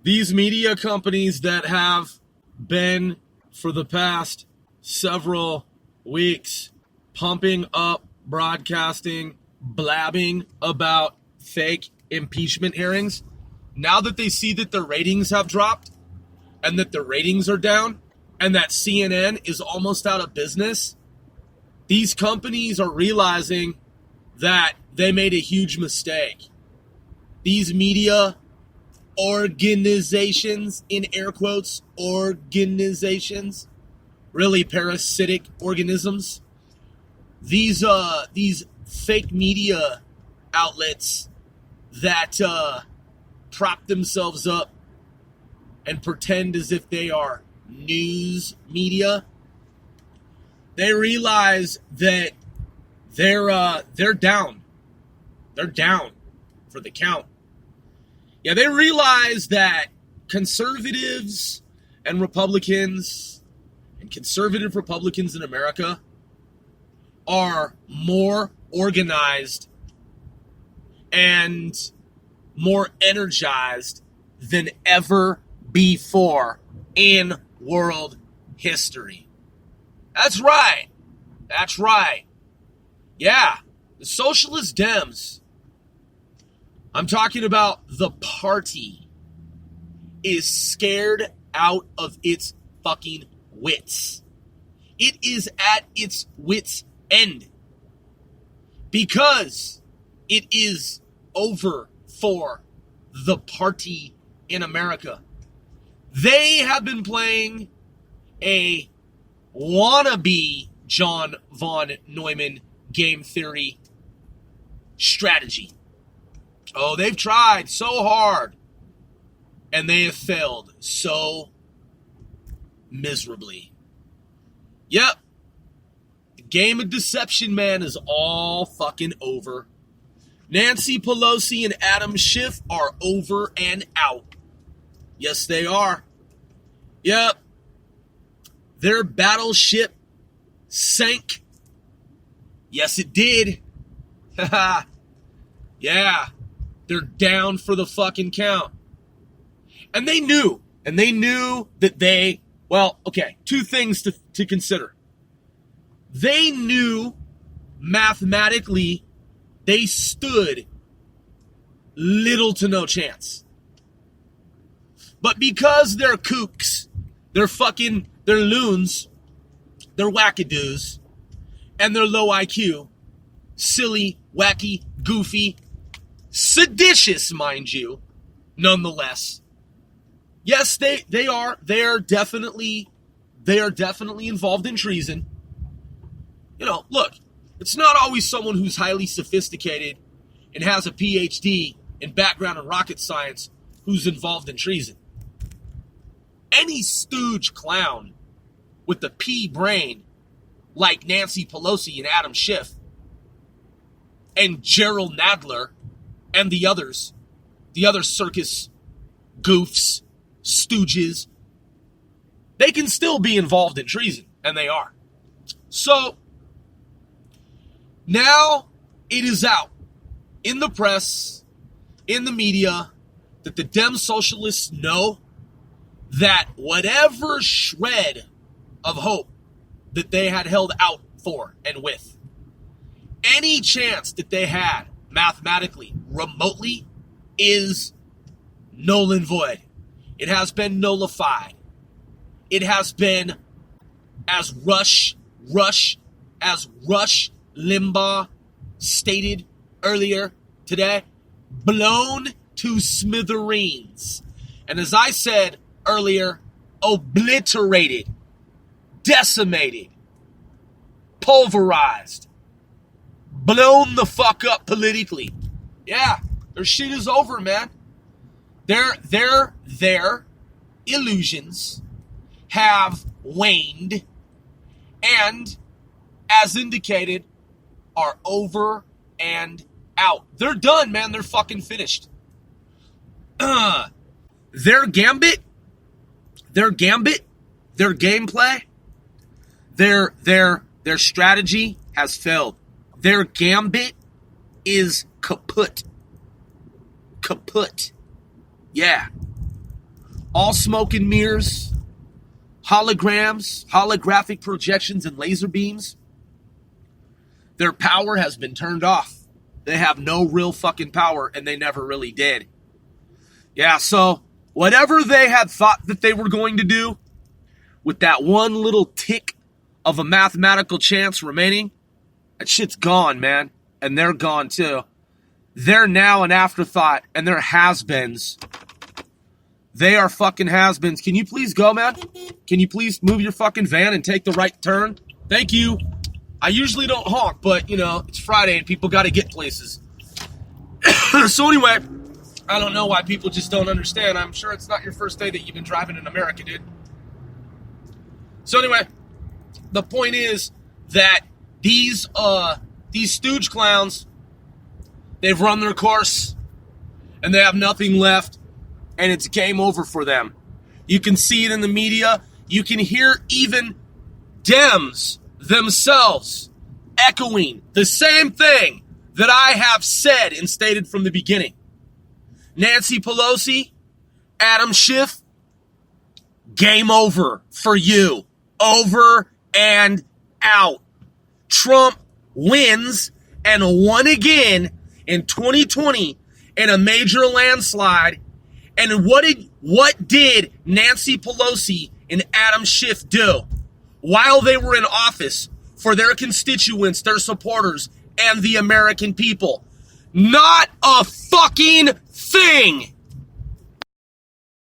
These media companies that have been, for the past several weeks, pumping up, broadcasting, blabbing about fake impeachment hearings, now that they see that the ratings have dropped and that the ratings are down and that CNN is almost out of business, these companies are realizing that they made a huge mistake. These media organizations, in air quotes, organizations, really parasitic organisms, these fake media outlets that prop themselves up and pretend as if they are news media, they realize that they're down. They're down for the count. Yeah, they realize that conservatives and Republicans and conservative Republicans in America are more organized and more energized than ever before in world history. That's right. That's right. Yeah, the socialist Dems, I'm talking about the party, is scared out of its fucking wits. It is at its wits' end because it is over for the party in America. They have been playing a wannabe John von Neumann game theory strategy. Oh, they've tried so hard, and they have failed so miserably. Yep. The game of deception, man, is all fucking over. Nancy Pelosi and Adam Schiff are over and out. Yes, they are. Yep. Their battleship sank. Yes, it did. Haha. Yeah. They're down for the fucking count. And they knew that two things to consider. They knew mathematically they stood little to no chance. But because they're kooks, they're loons, they're wackadoos, and they're low IQ, silly, wacky, goofy, seditious, mind you, nonetheless. Yes, they are definitely involved in treason. You know, look, it's not always someone who's highly sophisticated and has a PhD in background in rocket science who's involved in treason. Any stooge clown with the pea brain like Nancy Pelosi and Adam Schiff and Gerald Nadler and the other circus goofs, stooges, they can still be involved in treason, and they are. So, now it is out in the press, in the media, that the Dem socialists know that whatever shred of hope that they had held out for and with, any chance that they had mathematically, remotely, is null and void. It has been nullified. It has been, as Rush Limbaugh stated earlier today, blown to smithereens. And as I said earlier, obliterated, decimated, pulverized, blown the fuck up politically. Yeah, their shit is over, man. Their illusions have waned and, as indicated, are over and out. They're done, man. They're fucking finished. Their gambit, their gameplay, their strategy has failed. Their gambit is kaput. Kaput. Yeah. all smoke and mirrors, holograms, holographic projections, and laser beams. Their power has been turned off. They have no real fucking power, and they never really did. Yeah, so whatever they had thought that they were going to do, with that one little tick of a mathematical chance remaining, that shit's gone, man. And they're gone, too. They're now an afterthought, and they're has-beens. They are fucking has-beens. Can you please go, man? Can you please move your fucking van and take the right turn? Thank you. I usually don't honk, but, you know, it's Friday and people got to get places. So anyway, I don't know why people just don't understand. I'm sure it's not your first day that you've been driving in America, dude. So anyway, the point is that these stooge clowns, they've run their course, and they have nothing left, and it's game over for them. You can see it in the media. You can hear even Dems themselves echoing the same thing that I have said and stated from the beginning. Nancy Pelosi, Adam Schiff, game over for you. Over and out. Trump wins and won again in 2020 in a major landslide. And what did Nancy Pelosi and Adam Schiff do while they were in office for their constituents, their supporters, and the American people? Not a fucking thing.